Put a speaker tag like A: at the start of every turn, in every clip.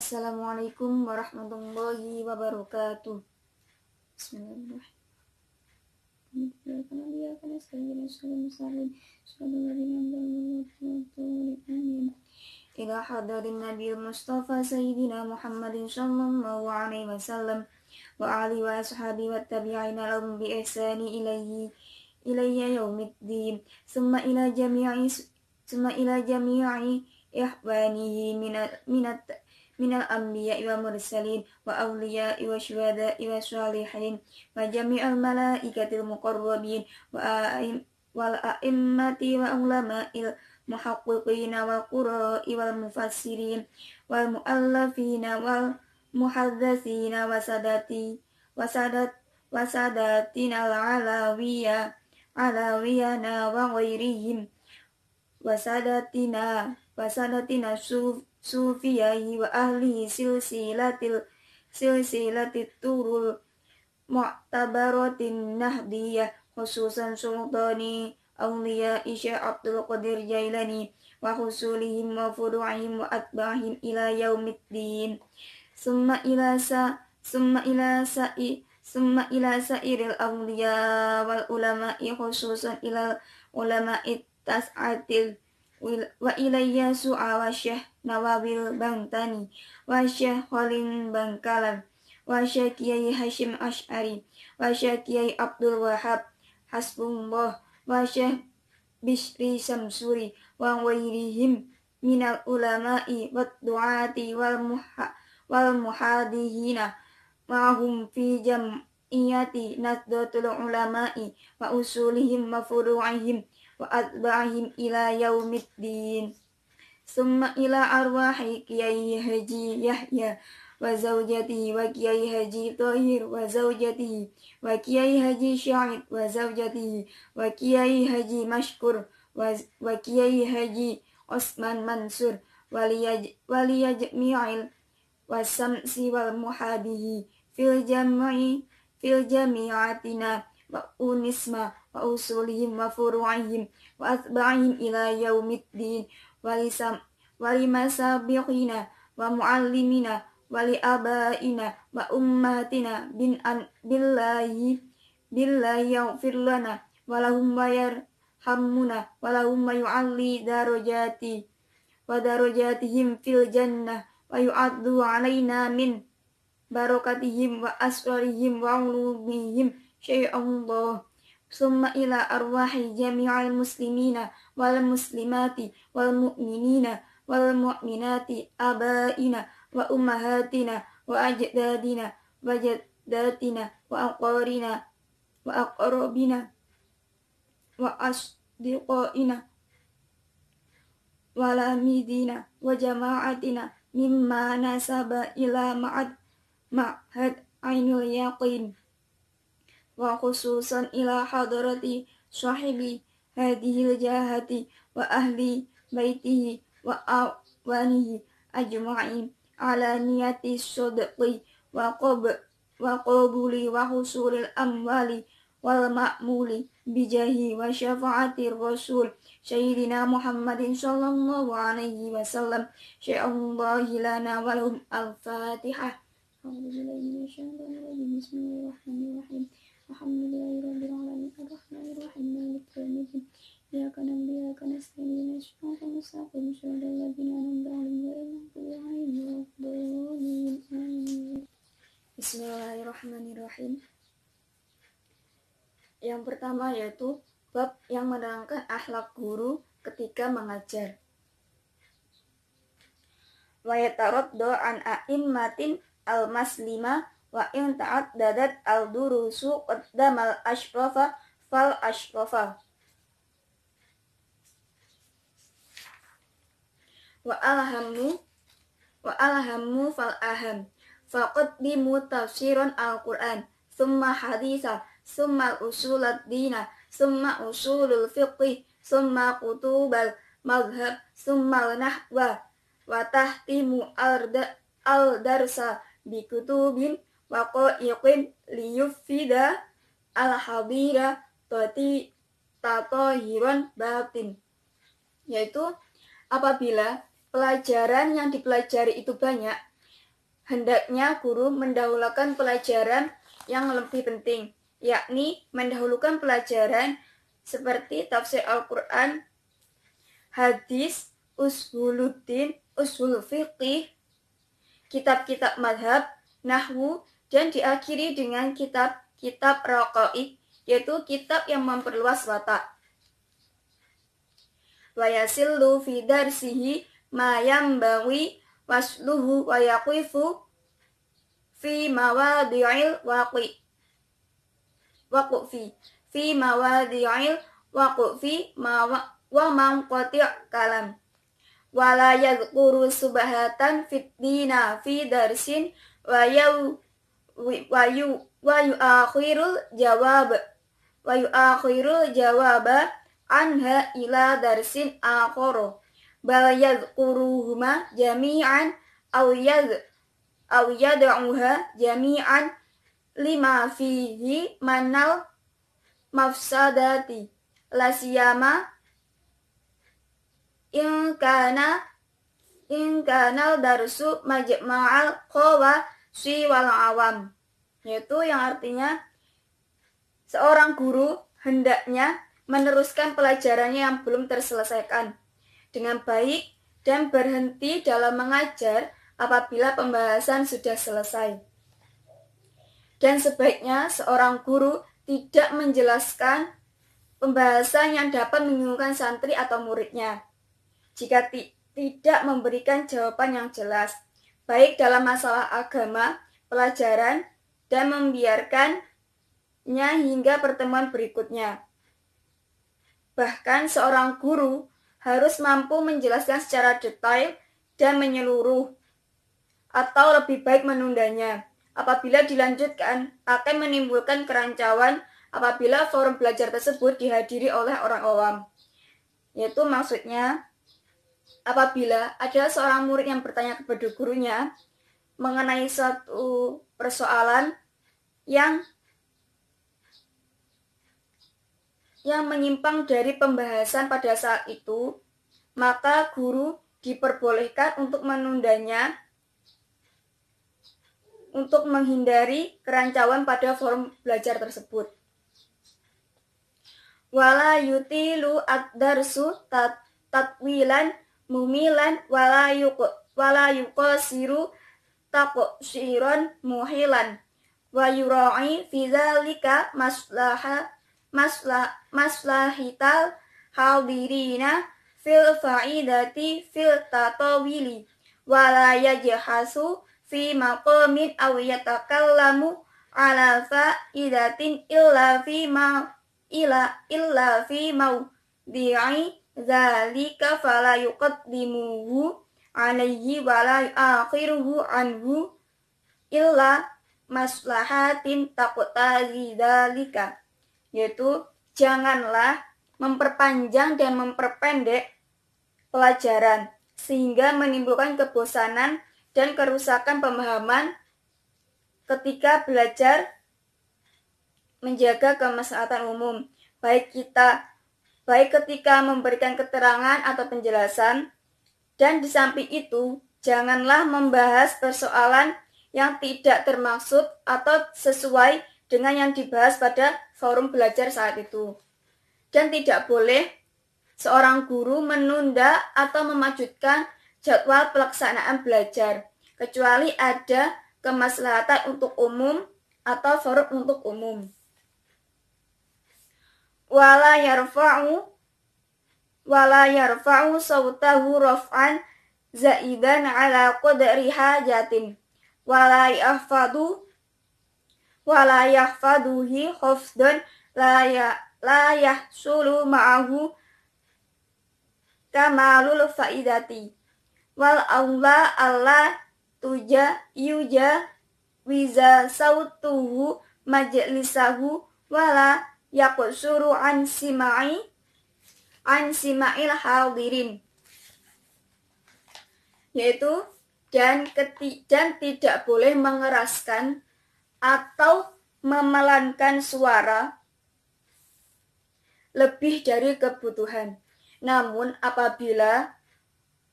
A: Assalamualaikum warahmatullahi wabarakatuh. Bismillahirrahmanirrahim. Ila hadarin Nabi Mustafa Sayyidina Muhammadin sallallahu alaihi wasallam wa alihi wa ashabi wa tabi'ina lahum bi ihsani ilayya yaumiddin. Summa ila jami'i ihwanihi minal anbiya wa mursalin wa awliya wa syuhada wa shalihin wa jami'al malaikatil muqarrabin wal a'immati wa ulama'il muhaqqiqina wal qura'i wal mufassirin wal muallafina wal muhaddasina wa sadatina al alawiyana wa ghairihim wa sadatina sufiyahi wa ahli silsilatit turul mu'tabaratin nahdiyah khususan sultani awliya Syekh Abdul Qadir Jailani wa husulihim wa furu'ihim wa atba'ihim ila yaumiddin. Summa ila sairil awliya wal ulama'i khususan ila ulama'i tas'atil wa ilayya su'a wa Syekh Nawabil Bantani wa Syekh Khalil Bangkalan wa Syekh Kiai Hashim Ash'ari wa Syekh Kiai Abdul Wahab Hasbullah wa Syekh Bishri Samsuri wa ghairihim minal ulama'i wad du'ati wal muhadihina ma'hum fi jam'iyati Nahdlatul Ulama'i wa usulihim wa furu'ihim wa atba'ihim ila yaumiddin. Summa ila arwahi Kiai Haji Yahya wa zaujatihi wa Kiai Haji Thahir wa zaujatihi wa Kiai Haji Syahid wa zaujatihi wa Kiai Haji Mashkur wa Kiai Haji Osman Mansur waliyajmi'il wasamsi wal muhadihi fil jami'atina wa unisma wa usulihim wa furu'ihim wa atba'ihim ila yaumiddin walimasabiqina wa muallimina wali abaina wa ummatina billahi yaghfir lana walahum wa yarhamuna walahum wa yu'alli darajatihim fil jannah wa yu'addu alaina min barakatihim wa asrarihim wa ulumihim syai'allah. Summa ila arwahi jami'al muslimina wal muslimati wal mu'minina wal mu'minati abaina wa ummahatina wa ajdadina wa jaddatina wa aqarina wa aqrabina wa asdiqaina wa lamidina wa jama'atina mimma nasaba ila ma'had ainul yaqin wa khususan ila hadarati sahibi hadhil jahati wa ahli baitihi wa awanihi ajma'in ala niyati sodqi wa qabuli wa husulil amwali wal ma'muli bijahi wa syafa'atir rasul sayyidina Muhammadin sallallahu alaihi wasallam syai'allahi lana walhum al-fatihah. Bismillahirrahmanirrahim. Alhamdulillahirabbil alamin arrahmanirrahim maliki yaumiddin iyyaka na'budu wa iyyaka nasta'in ihdinas siratal mustaqim siratal ladzina an'amta 'alaihim ghairil maghdubi 'alaihim waladdallin. Bismillahirrahmanirrahim. Yang pertama yaitu bab yang menerangkan akhlak guru ketika mengajar. Wa yataraddu an a'immatin al-maslima wa in ta'addadat al-durusu qaddamal ashrafa fal ashrafa wa alhammu fal aham faqaddimu tafsiran al-Qur'an summa haditha summa usulad dina summa usulul fiqh summa kutubal madhab summa nahwa wa tahtimu al-darsa bikutubin waqa'iqin liyufida al-habira tatahiran batin. Yaitu apabila pelajaran yang dipelajari itu banyak, hendaknya guru mendahulukan pelajaran yang lebih penting, yakni mendahulukan pelajaran seperti tafsir Al-Quran, hadis, usuluddin, usul fiqih, kitab-kitab madhab, nahwu, dan diakhiri dengan kitab-kitab raqa'iq, yaitu kitab yang memperluas watak. Wa yasillu fi darsihi ma yambaghi wasluhu wa yaqifu fi mawadi'il waqfi wa manqati' kalam wala yadhkuru subhatan fit dina fi darsin wa yu'akhirul jawaba anha ila darsin akhara bal yadhkuruhuma jami'an aw yad'uha jami'an lima fihi manal mafsadati la siyama in kana darsu majma'al khawasi wal awam, yaitu yang artinya seorang guru hendaknya meneruskan pelajarannya yang belum terselesaikan dengan baik dan berhenti dalam mengajar apabila pembahasan sudah selesai. Dan sebaiknya seorang guru tidak menjelaskan pembahasan yang dapat membingungkan santri atau muridnya jika tidak memberikan jawaban yang jelas, baik dalam masalah agama, pelajaran, dan membiarkannya hingga pertemuan berikutnya. Bahkan seorang guru harus mampu menjelaskan secara detail dan menyeluruh, atau lebih baik menundanya. Apabila dilanjutkan, akan menimbulkan kerancuan apabila forum belajar tersebut dihadiri oleh orang awam. Yaitu maksudnya, apabila ada seorang murid yang bertanya kepada gurunya mengenai suatu persoalan yang menyimpang dari pembahasan pada saat itu, maka guru diperbolehkan untuk menundanya untuk menghindari kerancuan pada forum belajar tersebut. Wala yutilu ad-darsu tatwilan mumilan wala yuqasiru taqsiran muhilan wa yura'i fi dzalika maslahital hadirina fil fa'idati fil tatawili wala yajhasu fi maqamin aw yatakallamu ala fa'idatin illa fi mawdi'i dzalika fala yuqaddimuhu alaihi wala yu'akhiruhu anhu illa maslahatin taqtazi dzalika, yaitu janganlah memperpanjang dan memperpendek pelajaran sehingga menimbulkan kebosanan dan kerusakan pemahaman ketika belajar menjaga kemaslahatan umum, baik ketika memberikan keterangan atau penjelasan, dan di samping itu janganlah membahas persoalan yang tidak termaksud atau sesuai dengan yang dibahas pada forum belajar saat itu. Dan tidak boleh seorang guru menunda atau memajukan jadwal pelaksanaan belajar, kecuali ada kemaslahatan untuk umum atau forum untuk umum. Wala yarfa'u sautahu raf'an zaidan ala qadri hajatin wala yahfaduhi khafdan la yahsulu ma'ahu kamalul faidati wal aula alla yuja wiza sautuhu majlisahu wala yaqsuru an sima'il hadirin, yaitu dan tidak boleh mengeraskan atau memelankan suara lebih dari kebutuhan. Namun apabila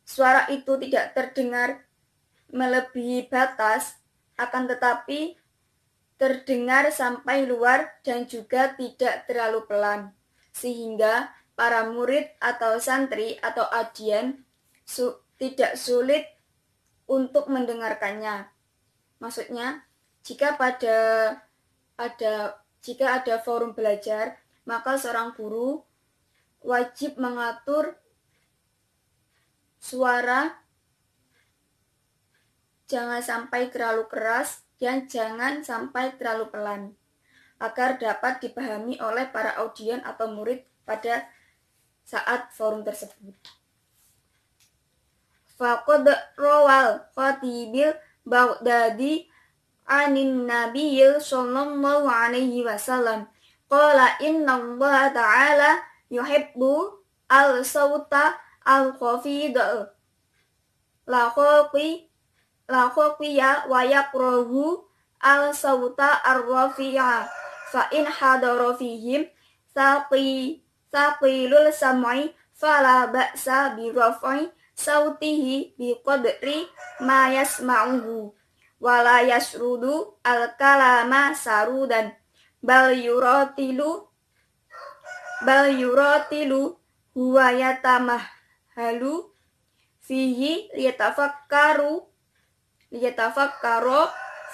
A: suara itu tidak terdengar melebihi batas, akan tetapi terdengar sampai luar dan juga tidak terlalu pelan, sehingga para murid atau santri atau adian tidak sulit untuk mendengarkannya. Maksudnya, jika ada forum belajar, maka seorang guru wajib mengatur suara jangan sampai terlalu keras dan jangan sampai terlalu pelan, agar dapat dipahami oleh para audien atau murid pada saat forum tersebut. Faqad rawal khatibil Baghdadi anin nabiyil sallallahu alaihi wasallam qala innallaha ta'ala yuhibbu al-sawta al-khafida la khaqiya wa yakrahu al-sawta ar-rafi'a fa in hadara fihim saqilul sam'i fala ba'sa bi raf'i sautihi bi qadri ma yasma'uhu wala yasrudu al-kalama sarudan bal yuratilu huwa yatamahhalu fihi liyatafakkaru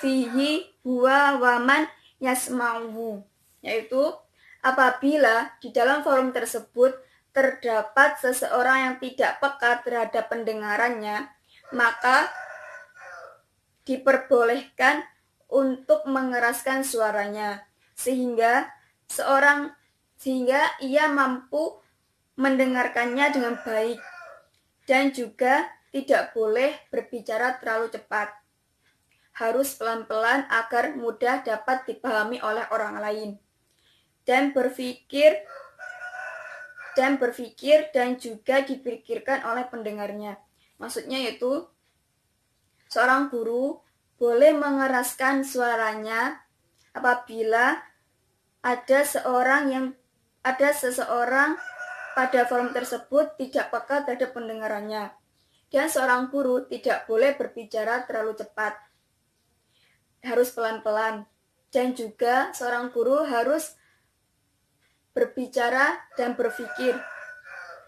A: fihi huwa waman yasma'uhu, yaitu apabila di dalam forum tersebut terdapat seseorang yang tidak peka terhadap pendengarannya, maka diperbolehkan untuk mengeraskan suaranya sehingga ia mampu mendengarkannya dengan baik, dan juga tidak boleh berbicara terlalu cepat. Harus pelan-pelan agar mudah dapat dipahami oleh orang lain. Dan berpikir dan juga dipikirkan oleh pendengarnya. Maksudnya yaitu seorang guru boleh mengeraskan suaranya apabila ada seseorang pada forum tersebut tidak peka terhadap pendengarannya. Dan seorang guru tidak boleh berbicara terlalu cepat. Harus pelan-pelan. Dan juga seorang guru harus berbicara dan berpikir,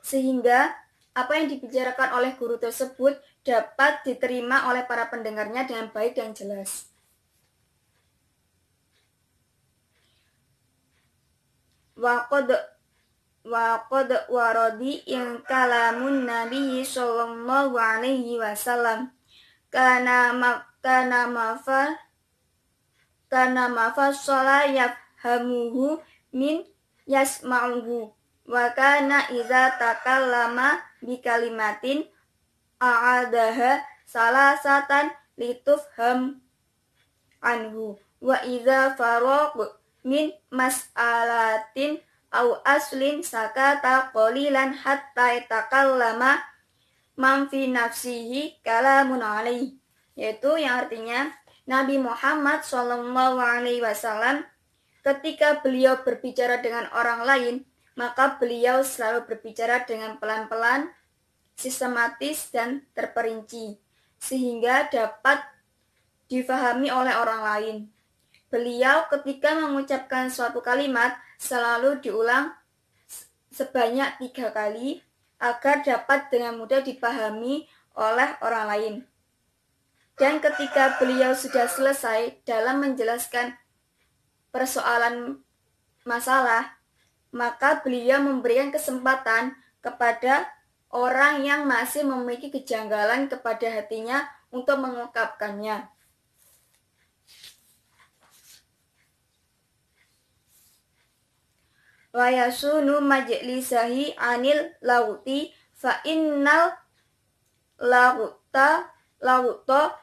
A: sehingga apa yang dibicarakan oleh guru tersebut dapat diterima oleh para pendengarnya dengan baik dan jelas. Wa qad waradi in kalamun nabi sallallahu alaihi wasallam kana mafassala yafhamuhu min yasma'uhu wa kana idza takallama bi kalimatin a'adaha salasatan litufham anhu wa idza faraq min mas'alatin aw aslin sakata qalilan hatta yatakallama man fi nafsihi kalamun alaih, yaitu yang artinya Nabi Muhammad SAW ketika beliau berbicara dengan orang lain, maka beliau selalu berbicara dengan pelan-pelan, sistematis, dan terperinci, sehingga dapat difahami oleh orang lain. Beliau ketika mengucapkan suatu kalimat selalu diulang sebanyak 3 kali agar dapat dengan mudah dipahami oleh orang lain. Dan ketika beliau sudah selesai dalam menjelaskan persoalan masalah, maka beliau memberikan kesempatan kepada orang yang masih memiliki kejanggalan kepada hatinya untuk mengungkapkannya. Wa yasunu majlisahi anil lauti fa innal lauta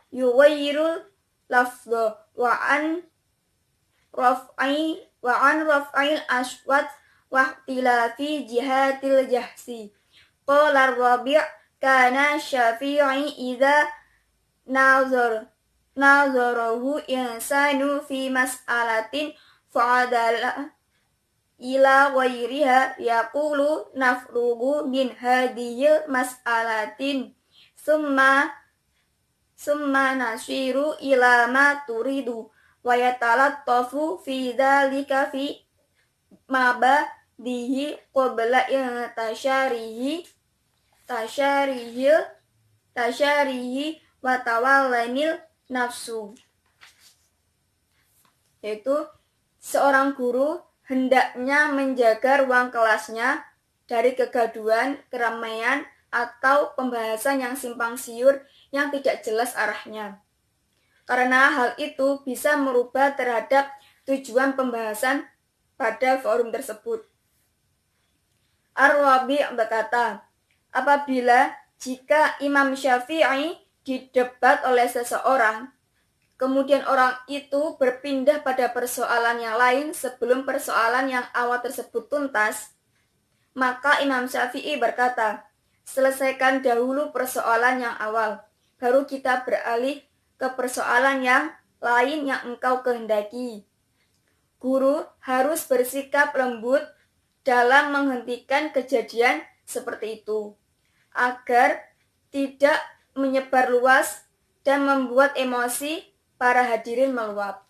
A: yuwairul lafdha wa an raf'il aswat wa ihtilafi jihatil jahsi. Qala Rabi' kana Syafi'i idza nazarahu insanu fi mas'alatin fa'adala ila ghairiha yaqulu nafrugu min hadhil mas'alatin summa summa nasiru ila ma turidu wa yatalattafu fi dzalika fi mabadihi qabla tasyarihi wa tawallanil nafsu. Yaitu seorang guru hendaknya menjaga ruang kelasnya dari kegaduhan, keramaian, atau pembahasan yang simpang siur yang tidak jelas arahnya. Karena hal itu bisa merubah terhadap tujuan pembahasan pada forum tersebut. Ar-Rabi' berkata, apabila jika Imam Syafi'i didebat oleh seseorang, kemudian orang itu berpindah pada persoalan yang lain sebelum persoalan yang awal tersebut tuntas, maka Imam Syafi'i berkata, selesaikan dahulu persoalan yang awal, baru kita beralih ke persoalan yang lain yang engkau kehendaki. Guru harus bersikap lembut dalam menghentikan kejadian seperti itu, agar tidak menyebar luas dan membuat emosi para hadirin meluap.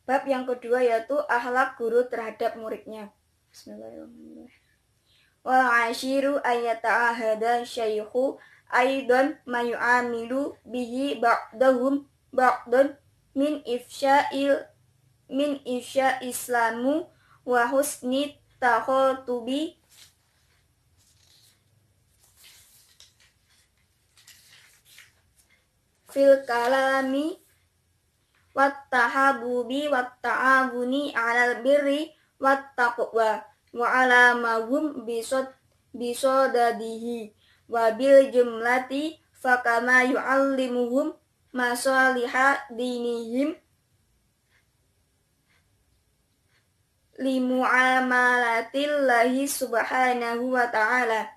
A: Bab yang kedua yaitu akhlak guru terhadap muridnya. Bismillahirrahmanirrahim. Wa ashiru ayyata'ahada syaikhu aidan ma yu'amilu bihi ba'dahum ba'dan min ifsya islamu wa husni takhutubi fil kalami wattahabubi watta'abuni alal birri wattaqwa wa ala mahum bisodadihi wa bil jumlati fakama yu'allimuhum masaliha dinihim limu'amalatillahi subhanahu wa ta'ala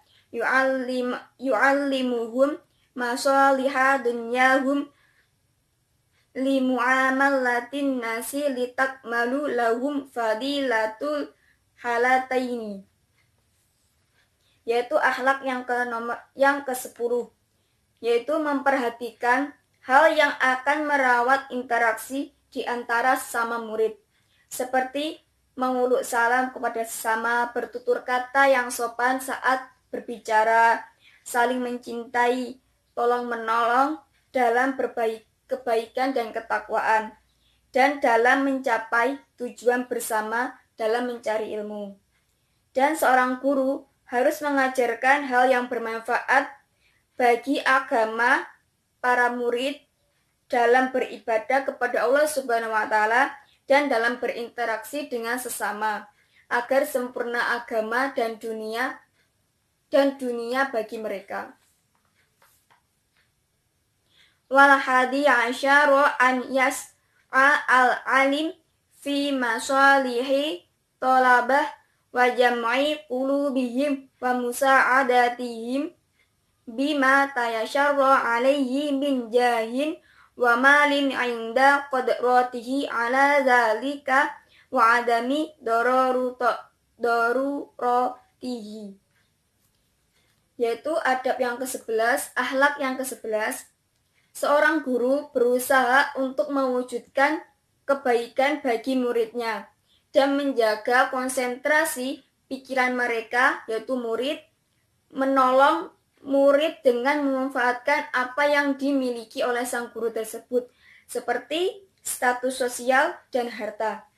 A: yu'allimuhum masaliha dunyahum limu'amalatin nasi litakmalu lahum fadilatul halataini. Yaitu akhlak yang ke-10, yaitu memperhatikan hal yang akan merawat interaksi di antara sesama murid, seperti menguluk salam kepada sesama, bertutur kata yang sopan saat berbicara, saling mencintai, tolong menolong dalam kebaikan dan ketakwaan, dan dalam mencapai tujuan bersama dalam mencari ilmu. Dan seorang guru harus mengajarkan hal yang bermanfaat bagi agama para murid dalam beribadah kepada Allah Subhanahu wa Ta'ala dan dalam berinteraksi dengan sesama, agar sempurna agama dan dunia bagi mereka. Wal hadi asyara an yas'a al-alim fi masalihi talabah wa jam'i qulubihim wa musa'adatihim bima tayasyarra alaihi min jahin wa malin inda qadratihi ala zalika wa adami daruratihi. Yaitu adab yang ke-11, akhlak yang ke-11. Seorang guru berusaha untuk mewujudkan kebaikan bagi muridnya dan menjaga konsentrasi pikiran mereka, yaitu murid, menolong murid dengan memanfaatkan apa yang dimiliki oleh sang guru tersebut, seperti status sosial dan harta.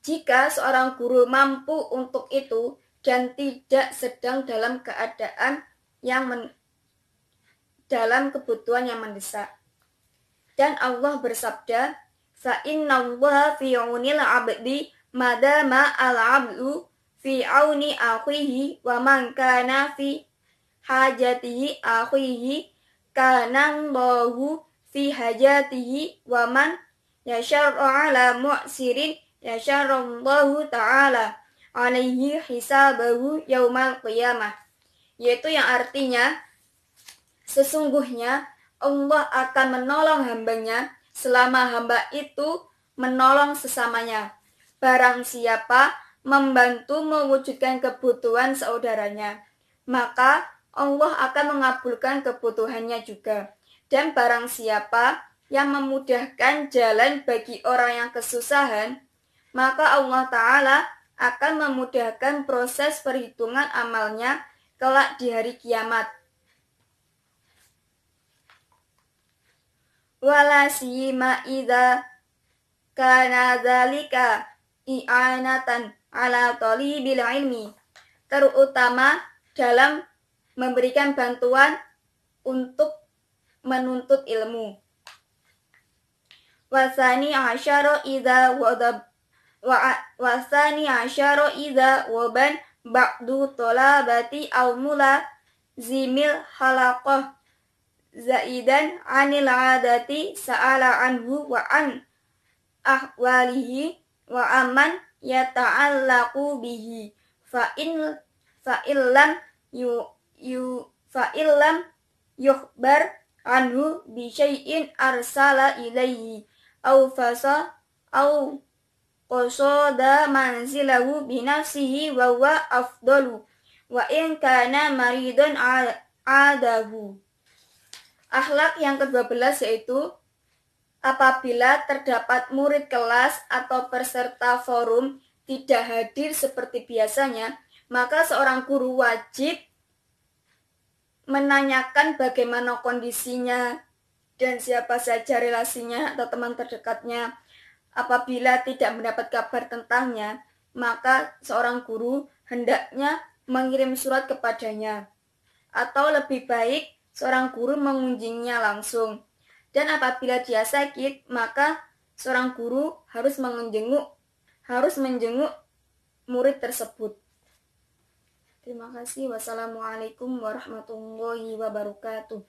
A: Jika seorang guru mampu untuk itu dan tidak sedang dalam keadaan dalam kebutuhan yang mendesak. Dan Allah bersabda, fa innallaha fi 'aunil 'abdi madama al-'abdu fi 'auni akhihi wa man kana fi hajatihi akhihi kana Allahu fi hajatihi wa man yasharra 'ala mu'sirin yasharallahu ta'ala alaihi hisabahu yaumal qiyamah. Yaitu yang artinya, sesungguhnya Allah akan menolong hambanya selama hamba itu menolong sesamanya. Barang siapa membantu mewujudkan kebutuhan saudaranya, maka Allah akan mengabulkan kebutuhannya juga. Dan barang siapa yang memudahkan jalan bagi orang yang kesusahan, maka Allah Ta'ala akan memudahkan proses perhitungan amalnya kelak di hari kiamat. Wala siyima idza kana dzalika i'anatan ala talibil ilmi, terutama dalam memberikan bantuan untuk menuntut ilmu. Wasani asyara idza waban ba'du tolabati aw mula zimil halaqah zaidan anil adati sa'ala anhu wa an ahwalihi wa aman yata'allaqu bihi fa'illam yukhbar anhu bi syai'in arsala ilaihi aw fasa aw qasada manzilahu bi nafsihi wa huwa afdalu wa in kana maridun adahu. Akhlak yang ke-12 yaitu apabila terdapat murid kelas atau peserta forum tidak hadir seperti biasanya, maka seorang guru wajib menanyakan bagaimana kondisinya dan siapa saja relasinya atau teman terdekatnya. Apabila tidak mendapat kabar tentangnya, maka seorang guru hendaknya mengirim surat kepadanya. Atau lebih baik, seorang guru mengunjunginya langsung. Dan apabila dia sakit, maka seorang guru harus menjenguk murid tersebut. Terima kasih. Wassalamualaikum warahmatullahi wabarakatuh.